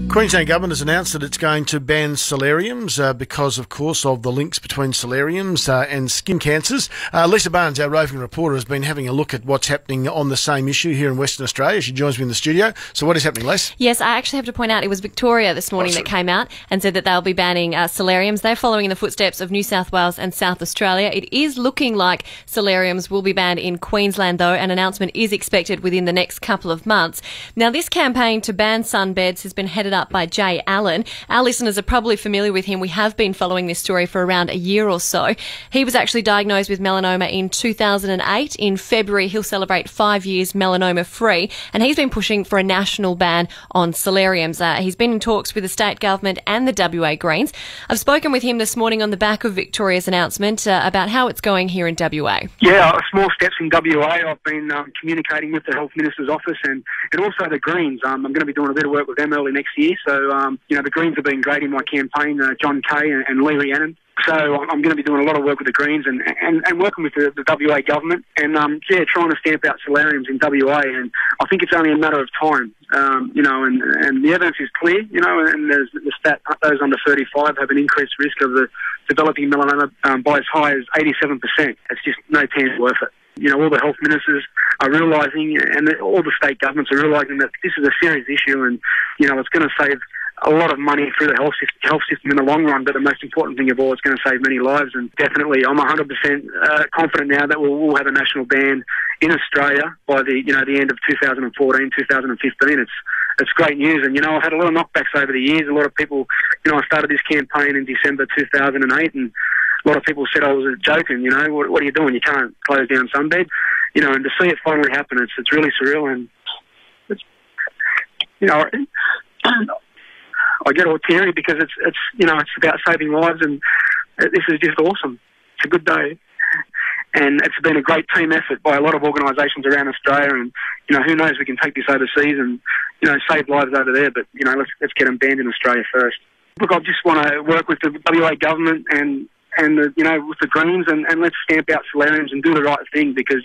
Queensland Government has announced that it's going to ban solariums because, of course, of the links between solariums and skin cancers. Lisa Barnes, our roving reporter, has been having a look at what's happening on the same issue here in Western Australia. She joins me in the studio. So what is happening, Les? Yes, I actually have to point out it was Victoria this morning that came out and said that they'll be banning solariums. They're following in the footsteps of New South Wales and South Australia. It is looking like solariums will be banned in Queensland, though. An announcement is expected within the next couple of months. Now, this campaign to ban sunbeds has been headed up by Jay Allen. Our listeners are probably familiar with him. We have been following this story for around a year or so. He was actually diagnosed with melanoma in 2008. In February, he'll celebrate 5 years melanoma-free, and he's been pushing for a national ban on solariums. He's been in talks with the state government and the WA Greens. I've spoken with him this morning on the back of Victoria's announcement about how it's going here in WA. Yeah, small steps in WA. I've been communicating with the Health Minister's office and also the Greens. I'm going to be doing a bit of work with them early next year. So, the Greens have been great in my campaign, John Kay and Lee Rhiannon. So I'm going to be doing a lot of work with the Greens and working with the WA government and, trying to stamp out solariums in WA. And I think it's only a matter of time, and the evidence is clear, and there's the stat those under 35 have an increased risk of the developing melanoma by as high as 87%. It's just no chance worth it. All the health ministers are realising and all the state governments are realising that this is a serious issue and, it's going to save a lot of money through the health system in the long run, but the most important thing of all, it's going to save many lives. And definitely, I'm 100% confident now that we'll have a national ban in Australia by the end of 2014, 2015. It's great news, and I've had a lot of knockbacks over the years. A lot of people, I started this campaign in December 2008, and a lot of people said I was joking. What are you doing? You can't close down sunbed. And to see it finally happen, it's really surreal, and it's I get all teary because it's about saving lives, and this is just awesome. It's a good day, and it's been a great team effort by a lot of organisations around Australia. And who knows, we can take this overseas and save lives over there. But let's get them banned in Australia first. Look, I just want to work with the WA government and with the Greens and let's stamp out solariums and do the right thing because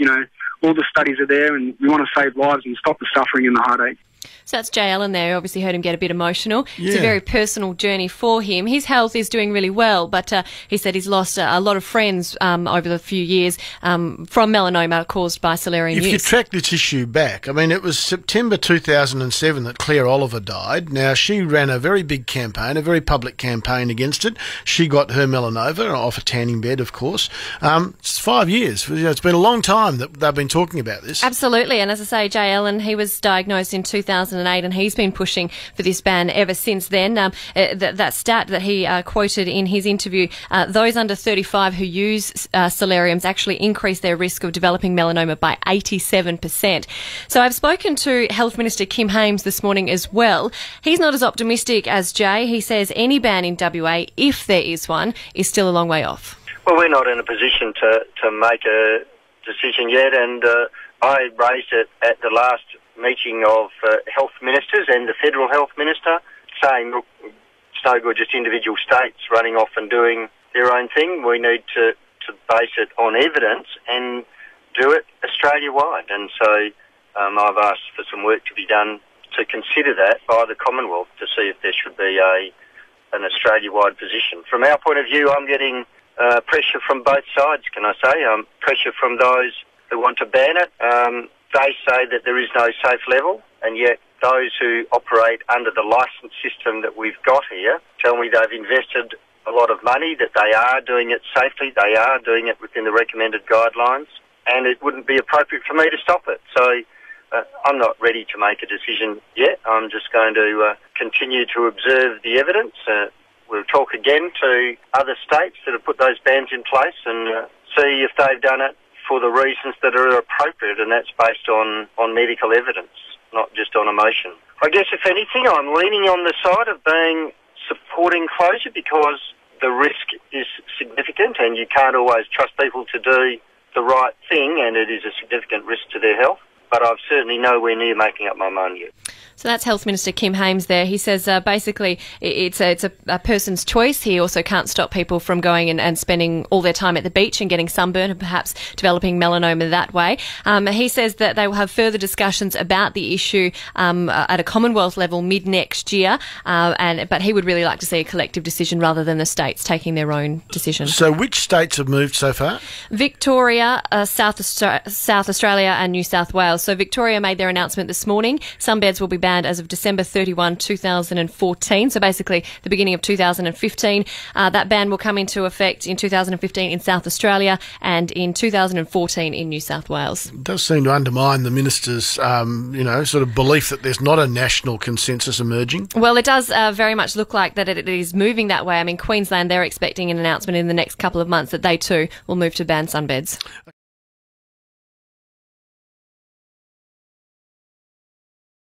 all the studies are there, and we want to save lives and stop the suffering and the heartache. So that's Jay Allen there. Obviously heard him get a bit emotional. Yeah. It's a very personal journey for him. His health is doing really well, but he said he's lost a lot of friends over the few years from melanoma caused by solarium use. If you track this issue back, it was September 2007 that Claire Oliver died. Now, she ran a very big campaign, a very public campaign against it. She got her melanoma off a tanning bed, of course. It's 5 years. It's been a long time that they've been talking about this. Absolutely. And as I say, Jay Allen, he was diagnosed in 2008 and he's been pushing for this ban ever since then. That stat that he quoted in his interview, those under 35 who use solariums actually increase their risk of developing melanoma by 87%. So I've spoken to Health Minister Kim Hames this morning as well. He's not as optimistic as Jay. He says any ban in WA, if there is one, is still a long way off. Well, we're not in a position to make a decision yet, and I raised it at the last meeting of health ministers and the federal health minister, saying, look, it's no good just individual states running off and doing their own thing. We need to base it on evidence and do it Australia-wide. And so I've asked for some work to be done to consider that by the Commonwealth to see if there should be an Australia-wide position. From our point of view, I'm getting pressure from both sides, can I say? Pressure from those who want to ban it. They say that there is no safe level, and yet those who operate under the licence system that we've got here tell me they've invested a lot of money, that they are doing it safely, they are doing it within the recommended guidelines, and it wouldn't be appropriate for me to stop it. So I'm not ready to make a decision yet. I'm just going to continue to observe the evidence. We'll talk again to other states that have put those bans in place and see if they've done it for the reasons that are appropriate, and that's based on medical evidence, not just on emotion. I guess, if anything, I'm leaning on the side of supporting closure because the risk is significant and you can't always trust people to do the right thing, and it is a significant risk to their health. but I've certainly nowhere near making up my mind yet. So that's Health Minister Kim Hames there. He says basically it's a person's choice. He also can't stop people from going and spending all their time at the beach and getting sunburn and perhaps developing melanoma that way. He says that they will have further discussions about the issue at a Commonwealth level mid-next year, but he would really like to see a collective decision rather than the states taking their own decision. So which states have moved so far? Victoria, South Australia and New South Wales. So Victoria made their announcement this morning. Sunbeds will be banned as of December 31, 2014. So basically the beginning of 2015. That ban will come into effect in 2015 in South Australia and in 2014 in New South Wales. It does seem to undermine the minister's, sort of belief that there's not a national consensus emerging. Well, it does very much look like that it is moving that way. I mean, Queensland, they're expecting an announcement in the next couple of months that they too will move to ban sunbeds.